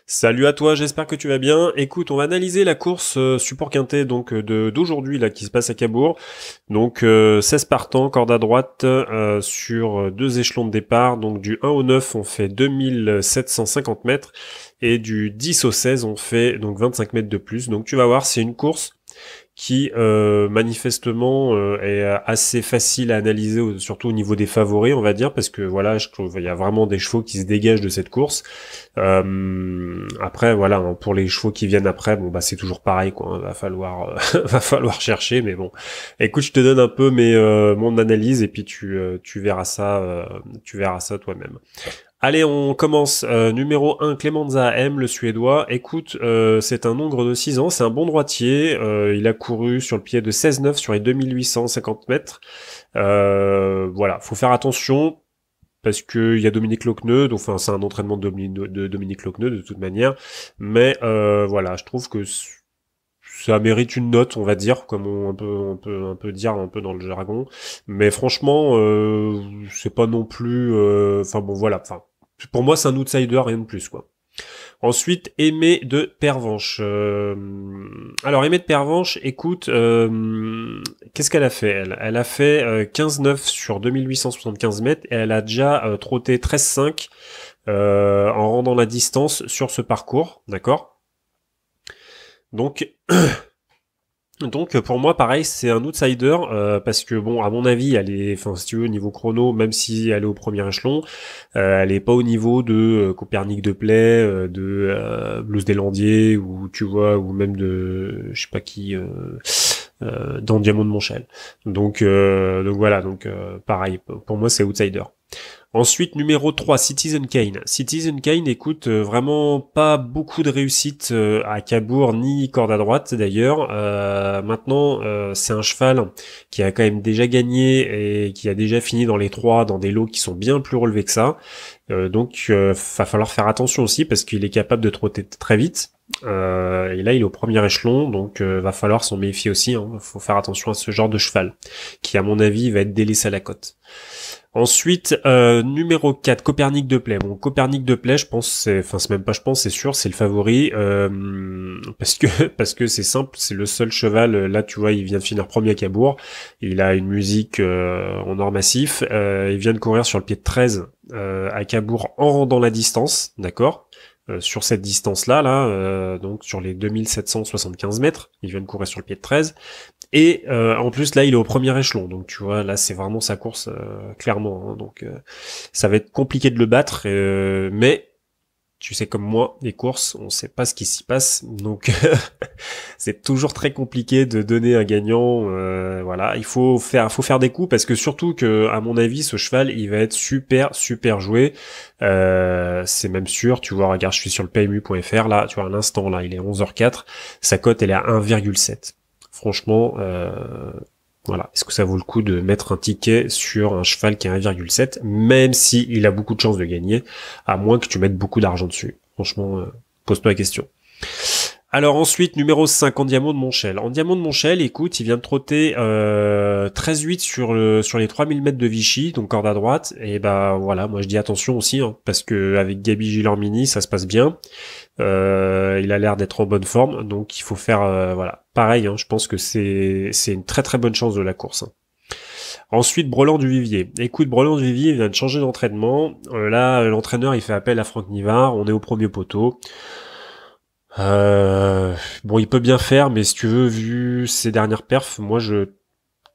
Salut à toi, j'espère que tu vas bien. Écoute, on va analyser la course support quintet donc d'aujourd'hui là qui se passe à Cabourg. Donc 16 partants, corde à droite sur deux échelons de départ. Donc du 1 au 9, on fait 2750 mètres et du 10 au 16, on fait donc 25 mètres de plus. Donc tu vas voir, c'est une course qui manifestement est assez facile à analyser, surtout au niveau des favoris, on va dire, parce que voilà, je trouve il y a vraiment des chevaux qui se dégagent de cette course. Après, voilà, hein, pour les chevaux qui viennent après, bon bah c'est toujours pareil, quoi. Hein, va falloir, va falloir chercher, mais bon. Écoute, je te donne un peu mon analyse et puis tu verras ça toi-même. Allez, on commence. Numéro 1, Clemenza M, le Suédois. Écoute, c'est un Hongre de 6 ans, c'est un bon droitier. Il a couru sur le pied de 16,9 sur les 2850 mètres. Voilà, faut faire attention parce que il y a Dominique Lochneux, donc enfin c'est un entraînement de Dominique Lochneux de toute manière. Mais voilà, je trouve que ça mérite une note, on va dire, comme on peut dire un peu dans le jargon. Mais franchement, c'est pas non plus. Enfin bon, voilà. Enfin, pour moi, c'est un outsider, rien de plus, quoi. Ensuite, Aimé de Pervenche. Alors, Aimé de Pervenche, écoute, qu'est-ce qu'elle a fait, elle? Elle a fait 15,9 sur 2875 mètres et elle a déjà trotté 13,5 en rendant la distance sur ce parcours, d'accord? Donc, Donc pour moi pareil c'est un outsider parce que bon à mon avis elle est enfin si tu veux au niveau chrono même si elle est au premier échelon elle est pas au niveau de Copernic de Play de Blues des Landiers ou tu vois ou même de je sais pas qui dans Diamant de Montchel donc voilà donc pareil pour moi c'est outsider. Ensuite, numéro 3, Citizen Kane. Citizen Kane, écoute, vraiment pas beaucoup de réussite à Cabourg, ni corde à droite d'ailleurs. Maintenant, c'est un cheval qui a quand même déjà gagné et qui a déjà fini dans les 3 dans des lots qui sont bien plus relevés que ça. Donc, va falloir faire attention aussi parce qu'il est capable de trotter très vite. Et là, il est au premier échelon, donc va falloir s'en méfier aussi. Hein. Faut faire attention à ce genre de cheval, qui à mon avis va être délaissé à la cote. Ensuite, numéro 4, Copernic de Play. Bon, Copernic de Play, je pense, c'est même pas je pense, c'est sûr, c'est le favori, parce que c'est simple, c'est le seul cheval, là tu vois, il vient de finir premier à Cabourg, il a une musique en or massif, il vient de courir sur le pied de 13 à Cabourg en rendant la distance, d'accord sur cette distance-là, donc sur les 2775 mètres, il vient de courir sur le pied de 13, et en plus là il est au premier échelon, donc tu vois là c'est vraiment sa course clairement, hein, donc ça va être compliqué de le battre, mais tu sais comme moi les courses on sait pas ce qui s'y passe, donc c'est toujours très compliqué de donner un gagnant, voilà il faut faire des coups parce que surtout que à mon avis ce cheval il va être super joué, c'est même sûr, tu vois regarde je suis sur le PMU.fr là, tu vois à l'instant là il est 11h04, sa cote elle est à 1,7. Franchement, voilà. Est-ce que ça vaut le coup de mettre un ticket sur un cheval qui est 1,7, même si il a beaucoup de chances de gagner, à moins que tu mettes beaucoup d'argent dessus. Franchement, pose-toi la question. Alors ensuite, numéro 5, en diamant de Montchel. En diamant de Montchel, écoute, il vient de trotter 13,8 sur les 3000 mètres de Vichy, donc corde à droite. Et bah voilà, moi je dis attention aussi, hein, parce que avec Gabi Gilormini, ça se passe bien. Il a l'air d'être en bonne forme, donc il faut faire voilà. Pareil, hein, je pense que c'est une très bonne chance de la course. Hein. Ensuite, Brelan du Vivier. Écoute, Brelan du Vivier vient de changer d'entraînement. Là, l'entraîneur il fait appel à Franck Nivard. On est au premier poteau. Bon, il peut bien faire, mais si tu veux, vu ses dernières perfs, moi je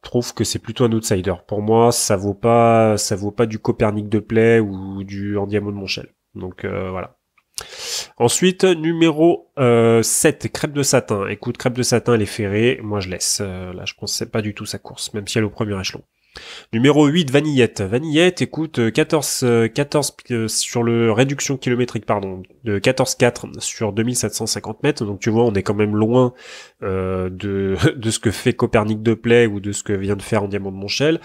trouve que c'est plutôt un outsider. Pour moi, ça vaut pas du Copernic de Play ou du Andiamo de Montchel. Donc voilà. Ensuite, numéro 7, Crêpe de Satin. Écoute, Crêpe de Satin, elle est ferrée. Moi, je laisse. Là, je pense que c'est pas du tout sa course, même si elle est au premier échelon. Numéro 8, Vanillette. Vanillette, écoute, 14 sur le réduction kilométrique, pardon, de 14,4 sur 2750 mètres. Donc tu vois, on est quand même loin de ce que fait Copernic de Play ou de ce que vient de faire en Diamant de Montchel.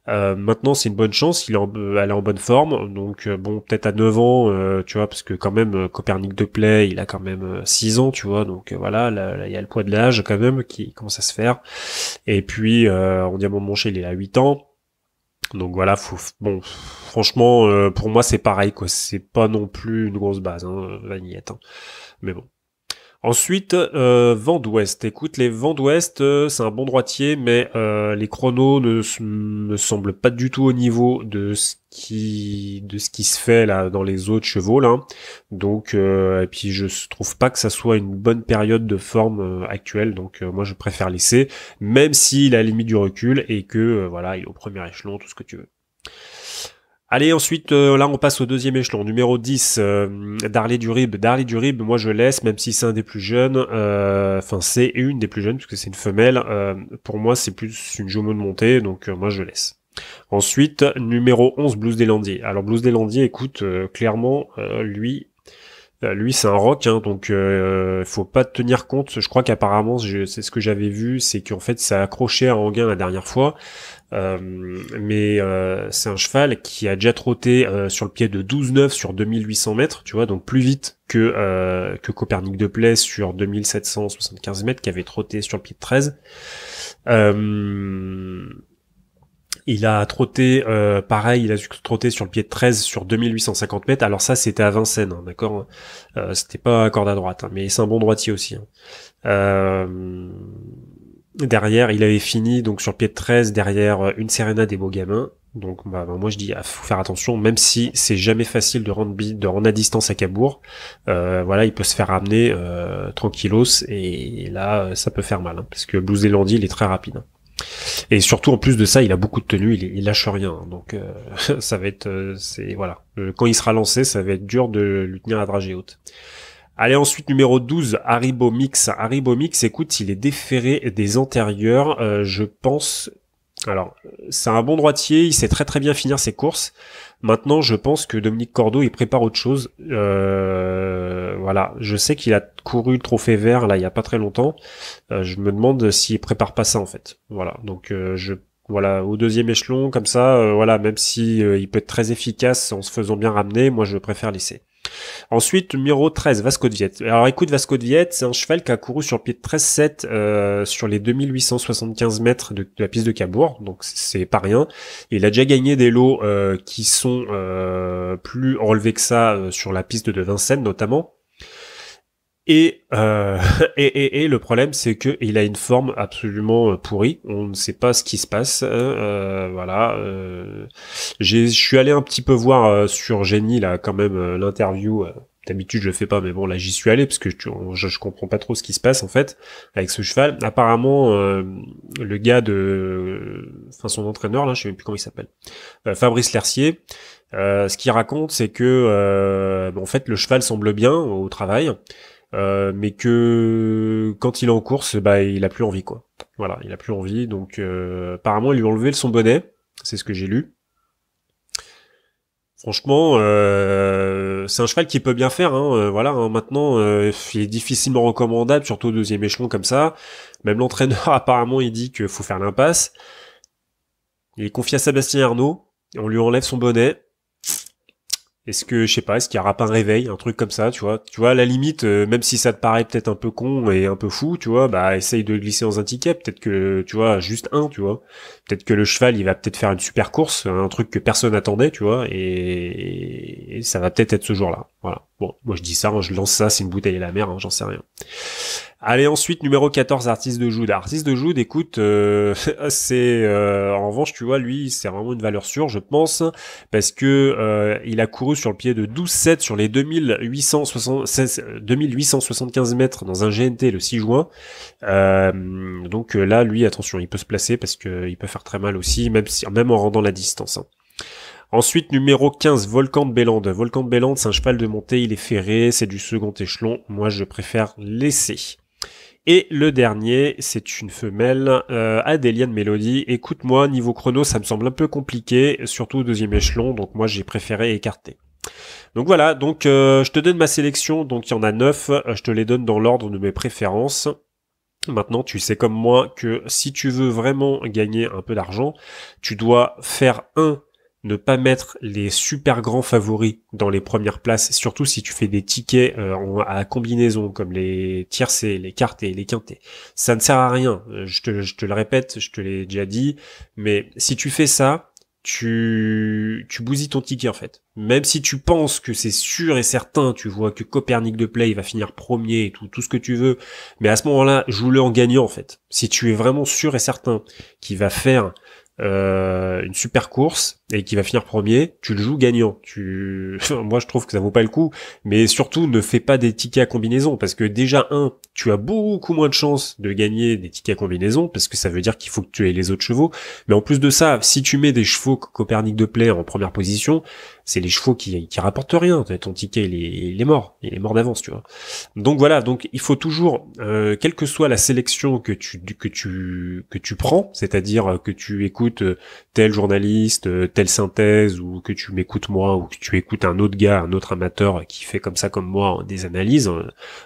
Maintenant, c'est une bonne chance, elle est en bonne forme. Donc bon, peut-être à 9 ans, tu vois, parce que quand même, Copernic de Play, il a quand même 6 ans, tu vois. Donc voilà, là, il y a le poids de l'âge quand même qui commence à se faire. Et puis, en Diamant de Montchel, il a 8 ans. Donc voilà, bon, franchement, pour moi c'est pareil quoi. C'est pas non plus une grosse base, hein, Vanillette. Hein. Mais bon. Ensuite, vent d'ouest. Écoute, les vents d'ouest, c'est un bon droitier, mais les chronos me semblent pas du tout au niveau de ce qui se fait là dans les autres chevaux là. Donc, et puis je trouve pas que ça soit une bonne période de forme actuelle. Donc, moi je préfère laisser, même s'il a la limite du recul et que voilà, il est au premier échelon, tout ce que tu veux. Allez, ensuite, là, on passe au deuxième échelon. Numéro 10, Darley du Rib. Darley du Rib, moi, je laisse, même si c'est un des plus jeunes. Enfin, c'est une des plus jeunes, puisque c'est une femelle. Pour moi, c'est plus une jumeau de montée, donc moi, je laisse. Ensuite, numéro 11, Blues des Landiers. Alors, Blues des Landiers, écoute, clairement, lui, c'est un rock, hein, donc faut pas tenir compte. Je crois qu'apparemment, c'est ce que j'avais vu, c'est qu'en fait, ça a accroché à Anguin la dernière fois. Mais c'est un cheval qui a déjà trotté sur le pied de 12,9 sur 2800 mètres, tu vois, donc plus vite que Copernic de Play sur 2775 mètres, qui avait trotté sur le pied de 13. Il a trotté, pareil, il a trotté sur le pied de 13 sur 2850 mètres. Alors ça, c'était à Vincennes, hein, d'accord. C'était pas à corde à droite, hein, mais c'est un bon droitier aussi. Hein. Derrière, il avait fini donc sur le pied de 13 derrière une Serena des Beaux Gamins. Donc moi je dis, faut faire attention, même si c'est jamais facile de rendre à distance à Cabourg. Voilà, il peut se faire ramener tranquillos et là ça peut faire mal, hein, parce que Blues Landy il est très rapide. Hein. Et surtout en plus de ça, il a beaucoup de tenue, il lâche rien. Hein, donc ça va être, c'est voilà, quand il sera lancé, ça va être dur de lui tenir la dragée haute. Allez, ensuite, numéro 12, Haribo Mix. Haribo Mix, écoute, il est déféré des antérieurs, je pense. Alors, c'est un bon droitier, il sait très très bien finir ses courses. Maintenant, je pense que Dominique Cordeau, il prépare autre chose. Voilà, je sais qu'il a couru le trophée vert, là, il y a pas très longtemps. Je me demande s'il prépare pas ça, en fait. Voilà, donc voilà, au deuxième échelon, comme ça, voilà, même si il peut être très efficace en se faisant bien ramener, moi, je préfère laisser. Ensuite, numéro 13, Vasco de Viette. Alors écoute, Vasco de Viette, c'est un cheval qui a couru sur le pied de 13,7 sur les 2875 mètres de la piste de Cabourg, donc c'est pas rien. Il a déjà gagné des lots qui sont plus relevés que ça sur la piste de Vincennes notamment. Et, et le problème, c'est que il a une forme absolument pourrie. On ne sait pas ce qui se passe. Voilà. Je suis allé un petit peu voir sur Génie là, quand même l'interview. D'habitude, je le fais pas, mais bon, là, j'y suis allé parce que je comprends pas trop ce qui se passe en fait avec ce cheval. Apparemment, le gars enfin son entraîneur là, je sais même plus comment il s'appelle, Fabrice Lercier. Ce qu'il raconte, c'est que en fait, le cheval semble bien au travail. Mais que quand il est en course, il a plus envie quoi. Voilà, il a plus envie. Donc apparemment, ils lui ont enlevé son bonnet. C'est ce que j'ai lu. Franchement, c'est un cheval qui peut bien faire. Hein, voilà, hein, maintenant, il est difficilement recommandable, surtout au deuxième échelon comme ça. Même l'entraîneur, apparemment, il dit qu'il faut faire l'impasse. Il est confié à Sébastien Arnaud. On lui enlève son bonnet. Est-ce que, je sais pas, est-ce qu'il y aura pas un réveil, un truc comme ça, tu vois, à la limite, même si ça te paraît peut-être un peu con et un peu fou, tu vois, essaye de glisser dans un ticket, peut-être que, tu vois, juste un, tu vois, peut-être que le cheval, il va peut-être faire une super course, un truc que personne attendait, tu vois, et ça va peut-être être ce jour-là, voilà. Bon, moi je dis ça, hein, je lance ça, c'est une bouteille à la mer, hein, j'en sais rien. Allez, ensuite, numéro 14, Artiste de Joude. Artiste de Joude, écoute, c'est... en revanche, tu vois, lui, c'est vraiment une valeur sûre, je pense, parce que il a couru sur le pied de 12,7 sur les 2875 mètres dans un GNT le 6 juin. Donc là, lui, attention, il peut se placer parce que il peut faire très mal aussi, même en rendant la distance. Hein. Ensuite, numéro 15, Volcan de Bélande. Volcan de Bélande, c'est un cheval de montée, il est ferré, c'est du second échelon. Moi, je préfère laisser. Et le dernier, c'est une femelle, Adéliane Mélodie. Écoute-moi, niveau chrono, ça me semble un peu compliqué, surtout au deuxième échelon, donc moi j'ai préféré écarter. Donc voilà, donc je te donne ma sélection, donc il y en a 9, je te les donne dans l'ordre de mes préférences. Maintenant, tu sais comme moi que si tu veux vraiment gagner un peu d'argent, tu dois faire ne pas mettre les super grands favoris dans les premières places, surtout si tu fais des tickets à combinaison comme les tiercés, les quartés, les quintés. Ça ne sert à rien, je te le répète, je te l'ai déjà dit, mais si tu fais ça, tu bousilles ton ticket en fait. Même si tu penses que c'est sûr et certain, tu vois que Copernic de Play va finir premier et tout ce que tu veux, mais à ce moment-là, joue-le en gagnant en fait. Si tu es vraiment sûr et certain qu'il va faire une super course et qui va finir premier, tu le joues gagnant. Moi je trouve que ça vaut pas le coup, mais surtout ne fais pas des tickets à combinaison parce que déjà tu as beaucoup moins de chances de gagner des tickets à combinaison parce que ça veut dire qu'il faut que tu aies les autres chevaux. Mais en plus de ça, si tu mets des chevaux Copernic de Play en première position, c'est les chevaux qui rapportent rien. Ton ticket il est mort d'avance, tu vois. Donc voilà, donc il faut toujours, quelle que soit la sélection que tu prends, c'est-à-dire que tu écoutes tel journaliste, telle synthèse, ou que tu m'écoutes moi, ou que tu écoutes un autre gars, un autre amateur qui fait comme ça comme moi des analyses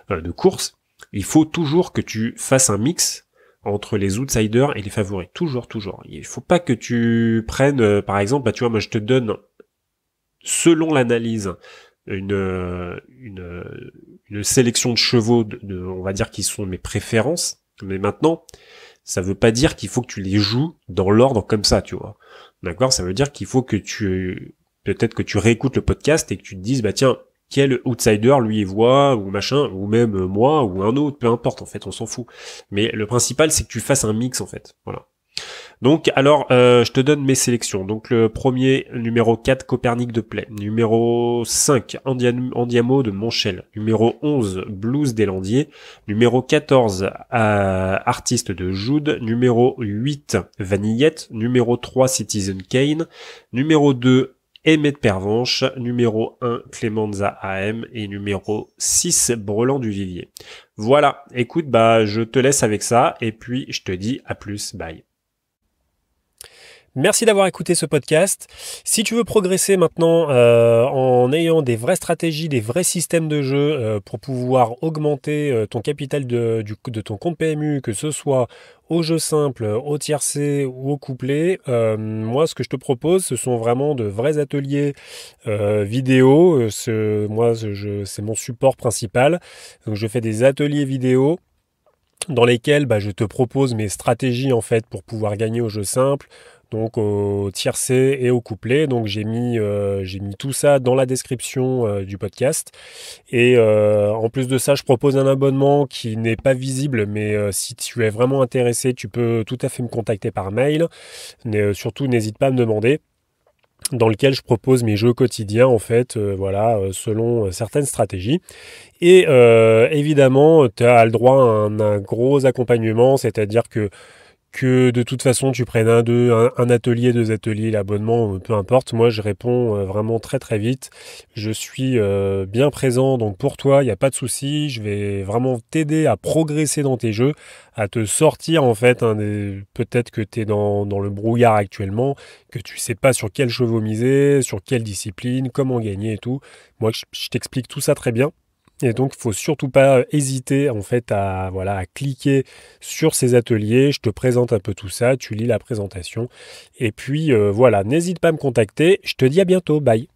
de course, il faut toujours que tu fasses un mix entre les outsiders et les favoris. Toujours. Il faut pas que tu prennes, par exemple, tu vois, moi je te donne, selon l'analyse, une sélection de chevaux on va dire qui sont mes préférences, mais maintenant ça veut pas dire qu'il faut que tu les joues dans l'ordre comme ça, tu vois. D'accord? Ça veut dire qu'il faut que peut-être que tu réécoutes le podcast et que tu te dises, bah tiens, quel outsider lui il voit, ou machin, ou même moi, ou un autre, peu importe, en fait, on s'en fout. Mais le principal, c'est que tu fasses un mix, en fait. Voilà. Donc, alors, je te donne mes sélections. Donc, le premier, numéro 4, Copernic de Play. Numéro 5, Andiamo de Montchel. Numéro 11, Blues des Landiers. Numéro 14, Artiste de Joude. Numéro 8, Vanillette. Numéro 3, Citizen Kane. Numéro 2, Aimé de Pervenche. Numéro 1, Clémenza AM. Et numéro 6, Brelan du Vivier. Voilà. Écoute, je te laisse avec ça. Et puis, je te dis à plus. Bye. Merci d'avoir écouté ce podcast. Si tu veux progresser maintenant en ayant des vraies stratégies, des vrais systèmes de jeu pour pouvoir augmenter ton capital de ton compte PMU, que ce soit au jeu simple, au tiercé ou au couplet, moi ce que je te propose, ce sont vraiment de vrais ateliers vidéo. C'est mon support principal. Donc je fais des ateliers vidéo dans lesquels je te propose mes stratégies en fait pour pouvoir gagner au jeu simple, donc au tiercé et au couplet. Donc j'ai mis tout ça dans la description du podcast. Et en plus de ça, je propose un abonnement qui n'est pas visible, mais si tu es vraiment intéressé, tu peux tout à fait me contacter par mail. Mais surtout, n'hésite pas à me demander, dans lequel je propose mes jeux quotidiens en fait, selon certaines stratégies. Et évidemment, tu as le droit à un gros accompagnement, c'est-à-dire que de toute façon tu prennes un atelier, 2 ateliers, l'abonnement, peu importe, moi je réponds vraiment très très vite. Je suis bien présent, donc pour toi, il n'y a pas de souci, je vais vraiment t'aider à progresser dans tes jeux, à te sortir en fait, peut-être que tu es dans le brouillard actuellement, que tu sais pas sur quel chevaux miser, sur quelle discipline, comment gagner et tout. Moi je t'explique tout ça très bien. Et donc, il faut surtout pas hésiter en fait à cliquer sur ces ateliers. Je te présente un peu tout ça, tu lis la présentation. Et puis voilà, n'hésite pas à me contacter. Je te dis à bientôt, bye.